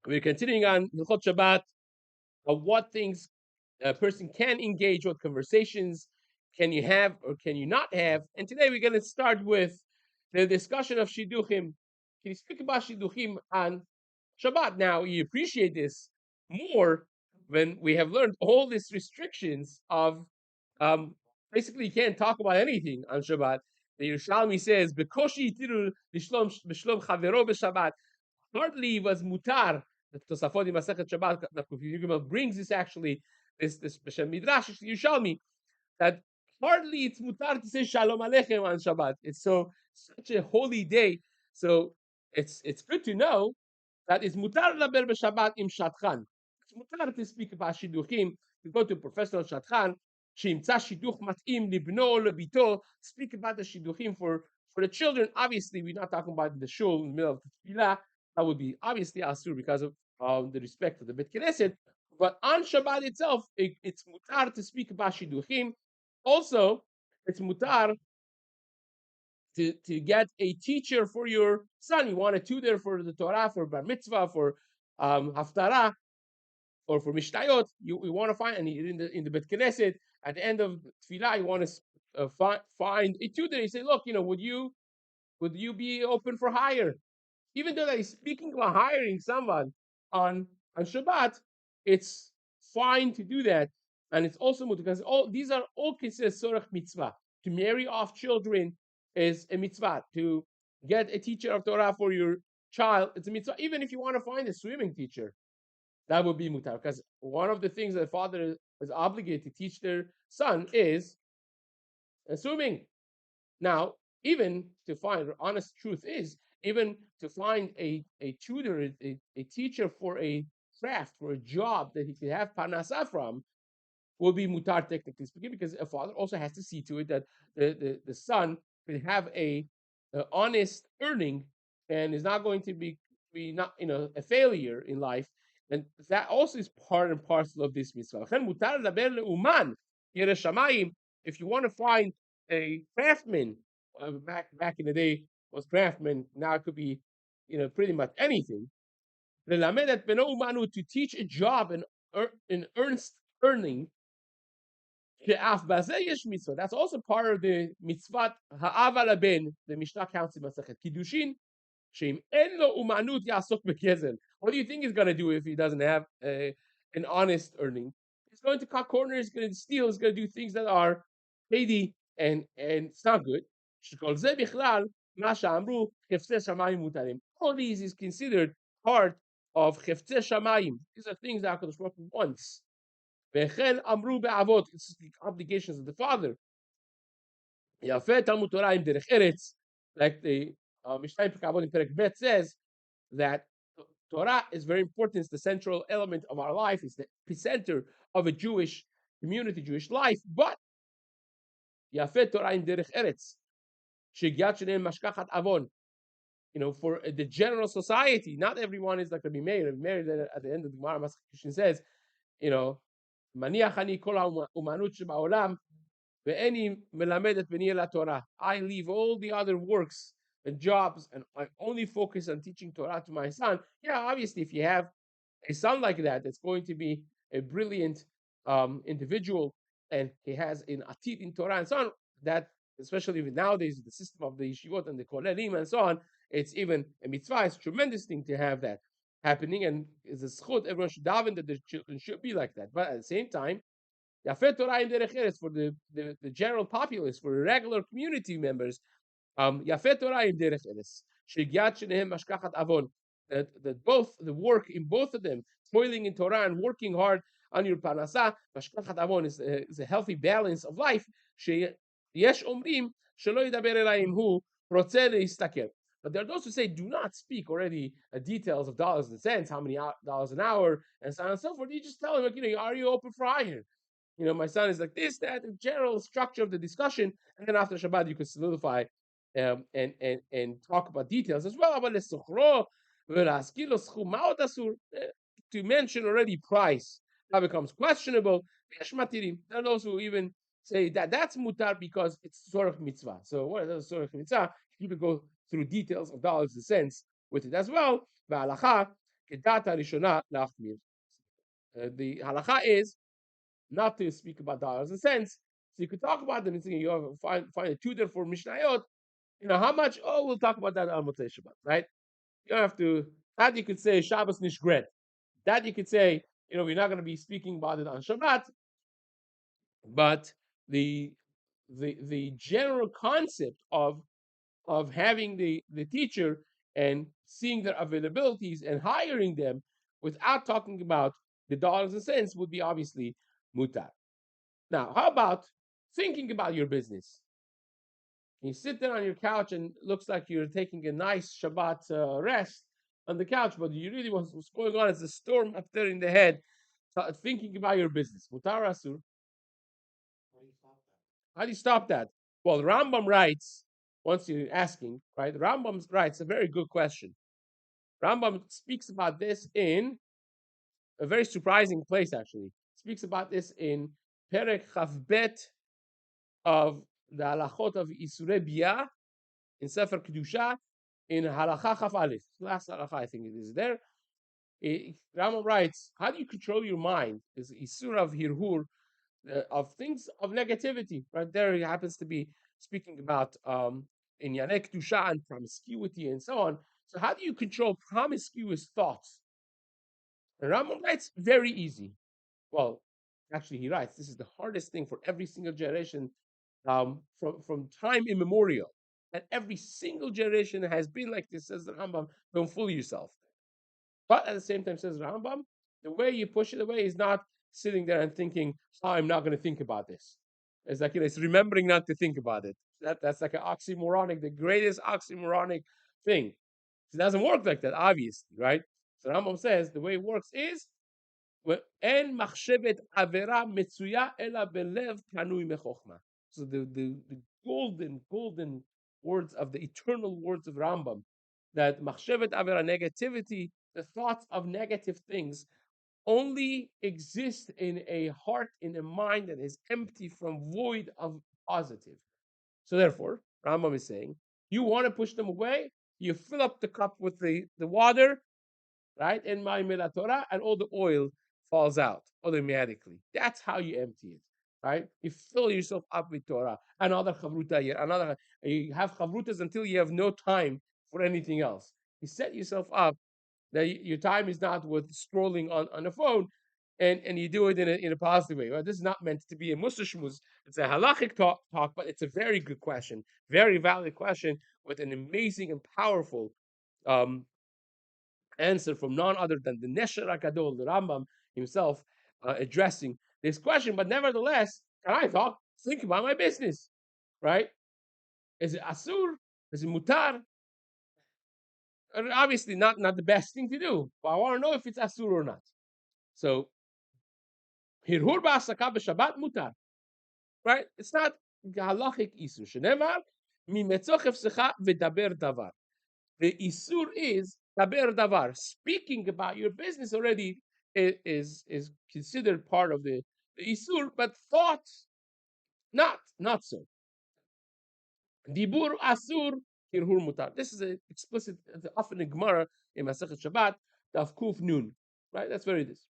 We're continuing on Hilchot Shabbat, what things a person can engage, what conversations can you have or can you not have. And today we're going to start with the discussion of Shidduchim. Can you speak about Shidduchim on Shabbat? Now, you appreciate this more when we have learned all these restrictions of basically you can't talk about anything on Shabbat. The Yerushalmi says, "Bekoshi itiru b'shlom chavero b'Shabbat." Hardly was mutar. The Tosafot in Masechet Shabbat, the Kufiyugim brings this actually, this B'Shem Midrash Yerushalmi, that hardly it's mutar to say Shalom Aleichem on Shabbat. It's such a holy day, so it's good to know that it's mutar laber b'Shabbat im shatchan. It's mutar to speak about shidduchim, to go to a professional shatchan, sheimtza shidduch mat'im libno lebito, speak about the shidduchim for the children. Obviously, we're not talking about the shul in the middle of the tefillah. That would be obviously asur because of the respect of the Bet Knesset. But on Shabbat itself, it's mutar to speak about shidduchim. Also, it's mutar to get a teacher for your son. You want a tutor for the Torah, for bar mitzvah, for haftarah, or for mishnayot. You want to find, and in the Bet Knesset at the end of tefillah, you want to find a tutor. You say, look, would you be open for hire? Even though he's speaking about hiring someone on Shabbat, it's fine to do that, and it's also because these are all considered sorach mitzvah. To marry off children is a mitzvah. To get a teacher of Torah for your child, it's a mitzvah. Even if you want to find a swimming teacher, that would be mutar. Because one of the things that the father is obligated to teach their son is swimming. Now, even to find, the honest truth is, even to find a tutor, a teacher for a craft, for a job that he could have parnasah from, will be mutar technically speaking, because a father also has to see to it that the son could have a honest earning and is not going to be not a failure in life, and that also is part and parcel of this mitzvah. If you want to find a craftsman, back in the day was craftsman, now it could be pretty much anything. To teach a job and earnest earning. That's also part of the mitzvah ha'ava laben. The Mishnah counts in Masechet Kiddushin. What do you think he's going to do if he doesn't have an honest earning? He's going to cut corners, he's going to steal, he's going to do things that are shady, and it's not good. All these is considered part of cheftzeh shamayim. These are things that HaKadosh Baruch Hu wants. It's the obligations of the father. Like the Mishnah in Perek Bet says, that Torah is very important. It's the central element of our life. It's the epicenter of a Jewish community, Jewish life. But Yafet Torah in Derech Eretz, Shegiat Shenem Mashkachat Avon. For the general society, not everyone is like Rabbi Meir. Rabbi Meir, at the end of the Gemara Masechet says, Maniach ani kol ha'umanut sheba'olam ve'eni melamedet b'ni el Torah. I leave all the other works and jobs, and I only focus on teaching Torah to my son. Yeah, obviously, if you have a son like that, that's going to be a brilliant individual, and he has an atit in Torah and so on, that, especially nowadays, the system of the yeshivot and the kolelim and so on, it's even a mitzvah. It's a tremendous thing to have that happening, and it's a schut. Everyone should daven that the children should be like that. But at the same time, Yafet Torah in Derech Eretz, for the general populace, for regular community members, Yafet Torah in Derech Eretz, Shegiat Shenehem Mashkachat Avon, that both the work in both of them, toiling in Torah and working hard on your parnasah, Mashkachat Avon is a healthy balance of life. Yesh Omrim Shelo Yidaber Elayim Hu Rotzeh Leistaker. But there are those who say, do not speak already details of dollars and cents, how many dollars an hour, and so on and so forth. You just tell him, are you open for hire? My son is like this, that, the general structure of the discussion, and then after Shabbat you could solidify and talk about details as well. To mention already price, that becomes questionable. There are those who even say that that's mutar because it's sorach mitzvah. So what is sorach mitzvah? You could go through details of dollars and cents with it as well. Halacha, kedata rishona lachmir. The halacha is not to speak about dollars and cents. So you could talk about them and say you have, find a tutor for Mishnayot. How much? Oh, we'll talk about that on Motzei Shabbat, right? You don't have to. That you could say Shabbos nishgret. That you could say, we're not going to be speaking about it on Shabbat, but the the general concept of having the teacher and seeing their availabilities and hiring them without talking about the dollars and cents would be obviously mutar. Now, how about thinking about your business? You sit there on your couch and it looks like you're taking a nice Shabbat rest on the couch, but you really what's going on is a storm up there in the head, thinking about your business. Mutar asur. How do you stop that? Well, Rambam writes, once you're asking, right? Rambam writes a very good question. Rambam speaks about this in a very surprising place, actually. Speaks about this in Perek Chavbet of the Halachot of Isurei Biyah in Sefer Kedusha in Halacha Chaf Aleph. Last Halacha, I think it is there. Rambam writes, how do you control your mind? Is Isur of Hirhur, of things of negativity, right? There he happens to be speaking about in Yanek Dusha and promiscuity and so on. So how do you control promiscuous thoughts? And Rambam writes, very easy. Well, actually, he writes, this is the hardest thing for every single generation from time immemorial. And every single generation has been like this, says the Rambam. Don't fool yourself. But at the same time, says Rambam, the way you push it away is not sitting there and thinking, oh, I'm not going to think about this. It's like it's remembering not to think about it. That's like an oxymoronic, the greatest oxymoronic thing. It doesn't work like that, obviously, right? So Rambam says the way it works is En machshevet avera metzuya ela belev tanui mechochma. So the golden words of the eternal words of Rambam, that machshevet avera, negativity, the thoughts of negative things, only exist in a heart, in a mind that is empty from void of positive. So therefore, Rambam is saying, you want to push them away, you fill up the cup with the water, right? And my Torah, and all the oil falls out automatically. That's how you empty it, right? You fill yourself up with Torah, another chavruta here, another. You have chavrutas until you have no time for anything else. You set yourself up that your time is not with scrolling on a phone, and you do it in a positive way. Well, this is not meant to be a musashmuz. It's a halachic talk, but it's a very good question, very valid question with an amazing and powerful um, answer from none other than the Nesher HaGadol, the Rambam himself, addressing this question. But nevertheless, can I think about my business, right? Is it asur? Is it mutar? Obviously, not the best thing to do, but I want to know if it's asur or not. So, hirhur ba'asaka b'Shabbat mutar, right? It's not halachic isur. Shenemar mi metzoch efsecha v'daber davar. The isur is daber davar. Speaking about your business already is considered part of the isur, but thoughts not so. Dibur asur hirhur mutar. This is an explicit, often in Gemara in Masechet Shabbat, Daf Kuf Nun. Right, that's where it is.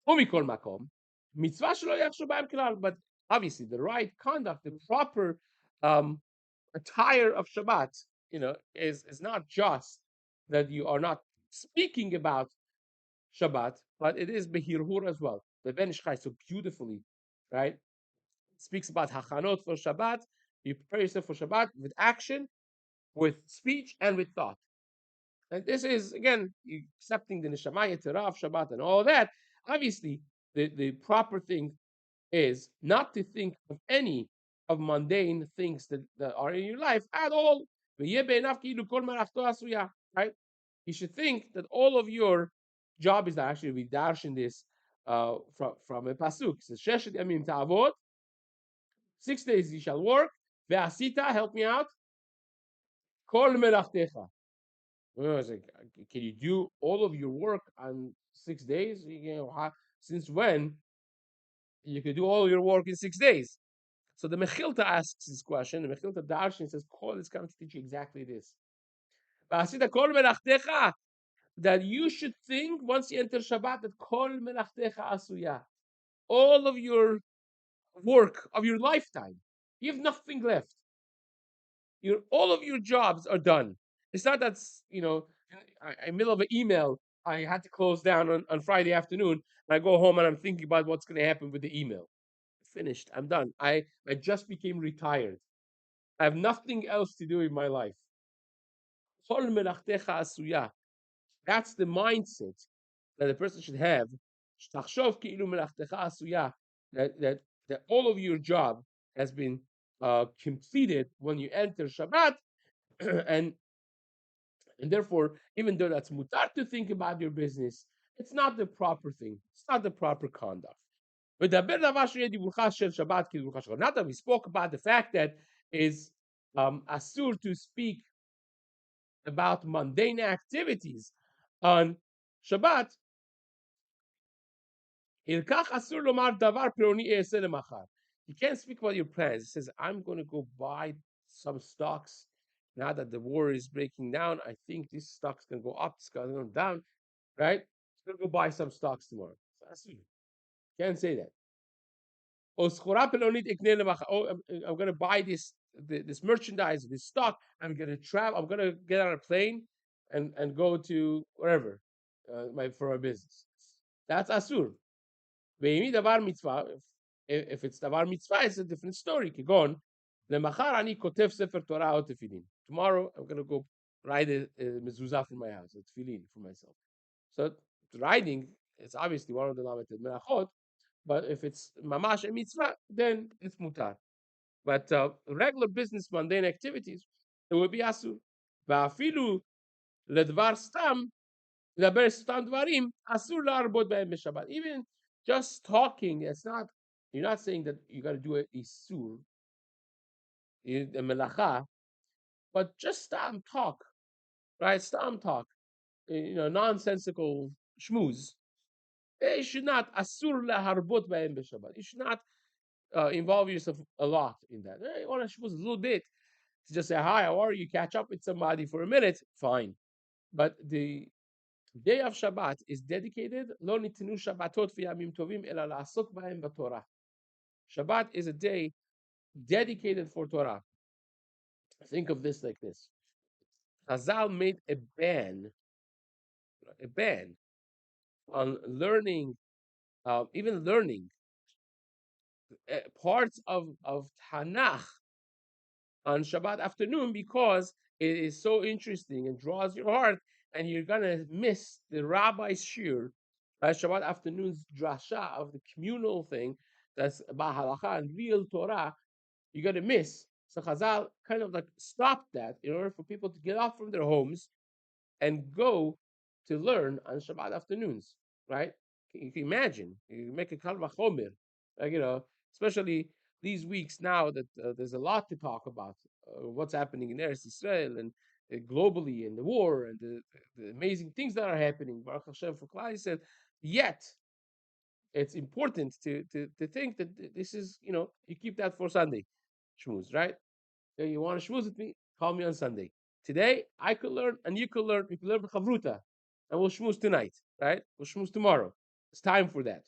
Umikol makom mitzvah shelo yachshu b'hem klal. But obviously, the right conduct, the proper attire of Shabbat, is not just that you are not speaking about Shabbat, but it is behirhur as well. The Ben Ish Chai so beautifully, right, speaks about hachanot for Shabbat. You prepare yourself for Shabbat with action, with speech, and with thought. And this is, again, accepting the Neshama Yeterah of Shabbat and all that. Obviously, the proper thing is not to think of any of mundane things that are in your life at all. Right? You should think that all of your job is that actually we dash in this from a pasuk. It says, Sheshet yamim ta'avod, 6 days you shall work. Ve'asita, help me out. Kol melachtecha. Can you do all of your work on 6 days? Since when you can do all your work in 6 days? So the Mechilta asks this question. The Mechilta Darshan says, Kol is coming to teach you exactly this. that you should think once you enter Shabbat that kol melachtecha asuya, all of your work of your lifetime, you have nothing left. All of your jobs are done. It's not that in the middle of an email I had to close down on Friday afternoon, and I go home and I'm thinking about what's going to happen with the email. Finished. I'm done. I just became retired. I have nothing else to do in my life. Kol melachtecha asuya. That's the mindset that a person should have. Tachshov ki'ilu melachtecha asuya. That all of your job has been completed when you enter Shabbat, and therefore, even though that's mutar to think about your business, it's not the proper thing. It's not the proper conduct. But now that we spoke about the fact that is asur to speak about mundane activities on Shabbat, you can't speak about your plans. It says, I'm going to go buy some stocks. Now that the war is breaking down, I think this stock's going to go up, it's going to go down, right? It's going to go buy some stocks tomorrow. Can't say that. Oh, I'm going to buy this merchandise, this stock. I'm going to travel. I'm going to get on a plane and go to wherever for my business. That's asur. Davar mitzvah. If it's davar mitzvah, it's a different story. Kigon lemachar ani kotev sefer Torah o tefillin. Tomorrow I'm going to go ride a mezuzah from my house, a tefillin for myself. So riding is obviously one of the limited melachot. But if it's mamash and mitzvah, then it's mutar. But regular business, mundane activities, it will be asur. Va'afilu ledvar stam, ledaber stam dvarim, asur la'arbot b'hem b'Shabbat. Even just talking, it's not. You're not saying that you got to do a isur, a melacha, but just stam talk, right? Stam talk, nonsensical shmooze. You should not asur la'arbot b'hem b'Shabbat. You should not involve yourself a lot in that. You want to a little bit to just say hi, how are you? Catch up with somebody for a minute, fine. But the day of Shabbat is dedicated. Lo nitnu Shabbatot v'yamim tovim ela la'asok b'hem b'Torah. Shabbat is a day dedicated for Torah. Think of this like this: Chazal made a ban on learning, even learning parts of Tanakh on Shabbat afternoon, because it is so interesting and draws your heart, and you're gonna miss the rabbi's shir, Shabbat afternoon's drasha of the communal thing that's about halacha and real Torah. You're gonna miss. So Chazal kind of like stopped that in order for people to get off from their homes and go to learn on Shabbat afternoons, right? You can imagine, you make a kal vachomer, like, especially these weeks now that there's a lot to talk about, what's happening in Eretz Israel and globally, and the war and the amazing things that are happening. Baruch Hashem for Klal Yisrael. Yet, it's important to think that this is, you keep that for Sunday, shmooze, right? So you want to shmooze with me? Call me on Sunday. Today, I could learn, and you could learn. We could learn b'chavruta, and we'll shmooze tonight, right? We'll shmooze tomorrow. It's time for that.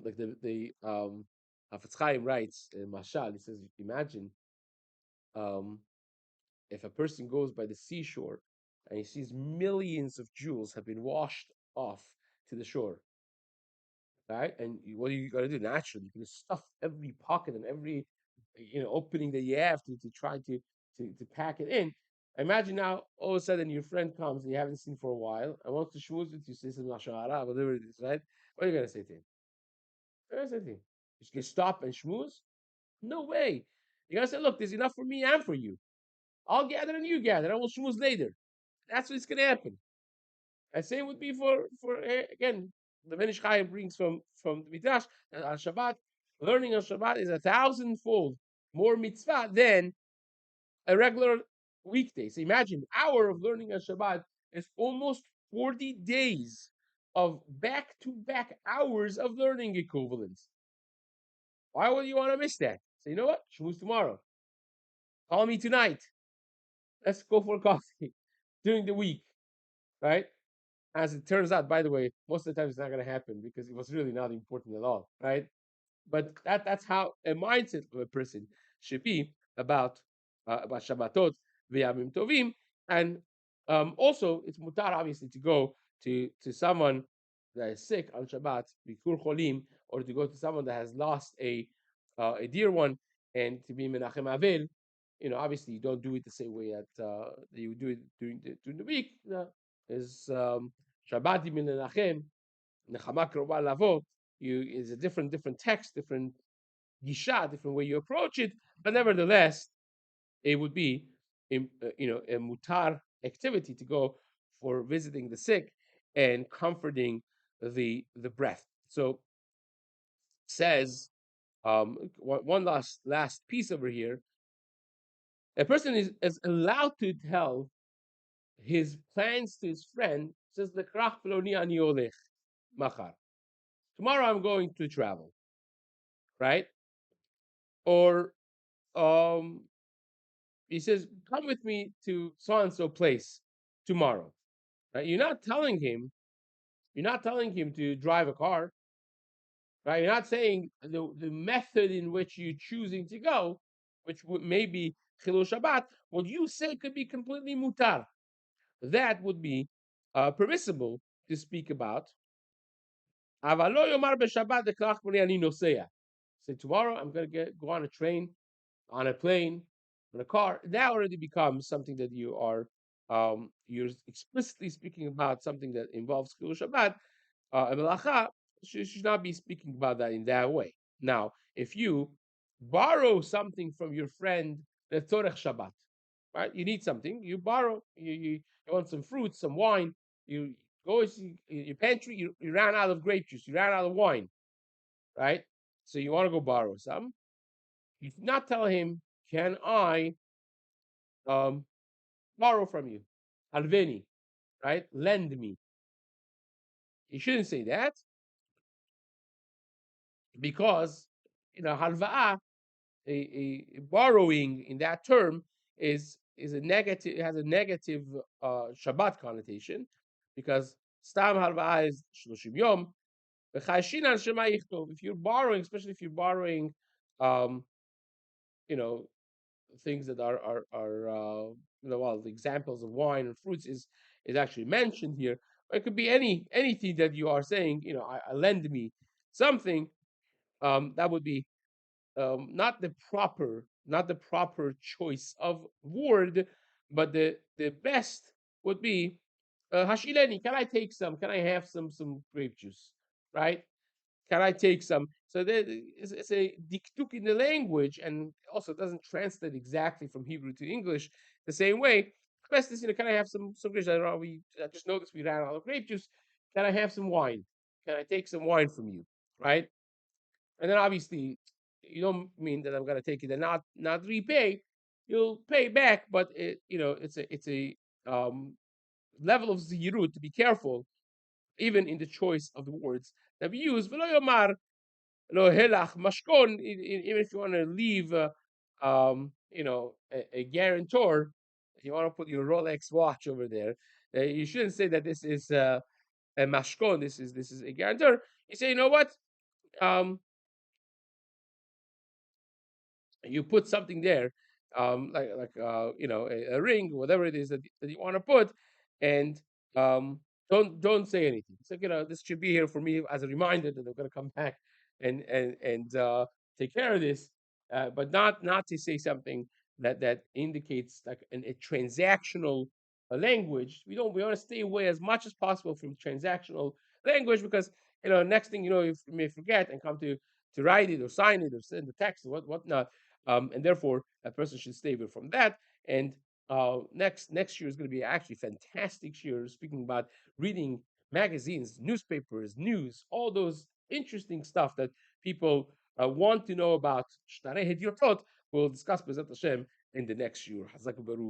Like the Hafetz Chaim writes in Mashal, he says, imagine if a person goes by the seashore and he sees millions of jewels have been washed off to the shore, right? And what are you going to do? Naturally, you're going to stuff every pocket and every opening that you have to try to pack it in. Imagine now, all of a sudden, your friend comes and you haven't seen for a while and wants to schmooze with you, say some lashon whatever it is, right? What are you going to say to him? What are you going to say to him? You can stop and schmooze? No way. You're going to say, look, there's enough for me and for you. I'll gather and you gather, and we'll schmooze later. That's what's going to happen. And same would be for again, the Venish Chaim brings from the Midrash that on Shabbat, learning on Shabbat is 1,000-fold more mitzvah than a regular weekday. So imagine, an hour of learning on Shabbat is almost 40 days of back-to-back hours of learning equivalents. Why would you want to miss that? So you know what? Shmooze tomorrow. Call me tonight. Let's go for coffee during the week. right? As it turns out, by the way, most of the time it's not going to happen because it was really not important at all, right? But that's how a mindset of a person should be about Shabbatot v'Yamim Tovim, and also it's mutar obviously to go to someone that is sick on Shabbat, bikur cholim, or to go to someone that has lost a dear one, and to be menachem avel. Obviously you don't do it the same way that you do it during the week. Is Shabbat menachem nechama krova lavo. You is a different text, different gisha, different way you approach it, but nevertheless, it would be a mutar activity to go for visiting the sick and comforting the breath. So says one last piece over here. A person is allowed to tell his plans to his friend. Says the krach ploni ani olech machar. Tomorrow I'm going to travel, right? Or um, he says, "Come with me to so and so place tomorrow." Right? You're not telling him to drive a car. Right? You're not saying the method in which you're choosing to go, which may be chilul Shabbat. What you say could be completely mutar. That would be permissible to speak about. Avalo yomar b'Shabbat deklach b'nei ani nosea. Say tomorrow I'm going to go on a train, on a plane, on a car. That already becomes something that you're explicitly speaking about something that involves chilul Shabbat. A melacha should not be speaking about that in that way. Now, if you borrow something from your friend, the Torah Shabbat, right? You need something, you borrow. You want some fruit, some wine. You go to your pantry. You ran out of grape juice. You ran out of wine, right? So you want to go borrow some. You do not tell him, "Can I um, borrow from you?" Alveni, right? Lend me. You shouldn't say that because halva'a, a borrowing in that term is a negative. It has a negative Shabbat connotation because stam halva'a is shloshim yom. If you're borrowing, especially if you're borrowing, um, you know, things that are well, the examples of wine and fruits is actually mentioned here. It could be anything that you are saying. I lend me something. That would be not the proper choice of word, but the best would be hashileni. Can I take some? Can I have some grape juice? Right? Can I take some? So it's a diktuk in the language, and also doesn't translate exactly from Hebrew to English the same way. The best is, can I have some grape juice? I just noticed we ran out of grape juice. Can I have some wine? Can I take some wine from you? Right? And then obviously, you don't mean that I'm going to take it and not repay. You'll pay back, but it's a level of zirut to be careful, even in the choice of the words that we use. V'lo yomar lo helach mashkon. Even if you want to leave, a guarantor, you want to put your Rolex watch over there. You shouldn't say that this is a mashkon. This is a guarantor. You say, you know what? Um, you put something there, like a ring, whatever it is that you want to put, and um, don't say anything. It's like, this should be here for me as a reminder that I'm going to come back and take care of this, but not to say something that indicates like a transactional language. We want to stay away as much as possible from transactional language because next thing you know, you may forget and come to write it or sign it or send the text or whatnot, and therefore a person should stay away from that. And next year is going to be actually fantastic year. Speaking about reading magazines, newspapers, news, all those interesting stuff that people want to know about. We'll discuss Bezat Hashem in the next year.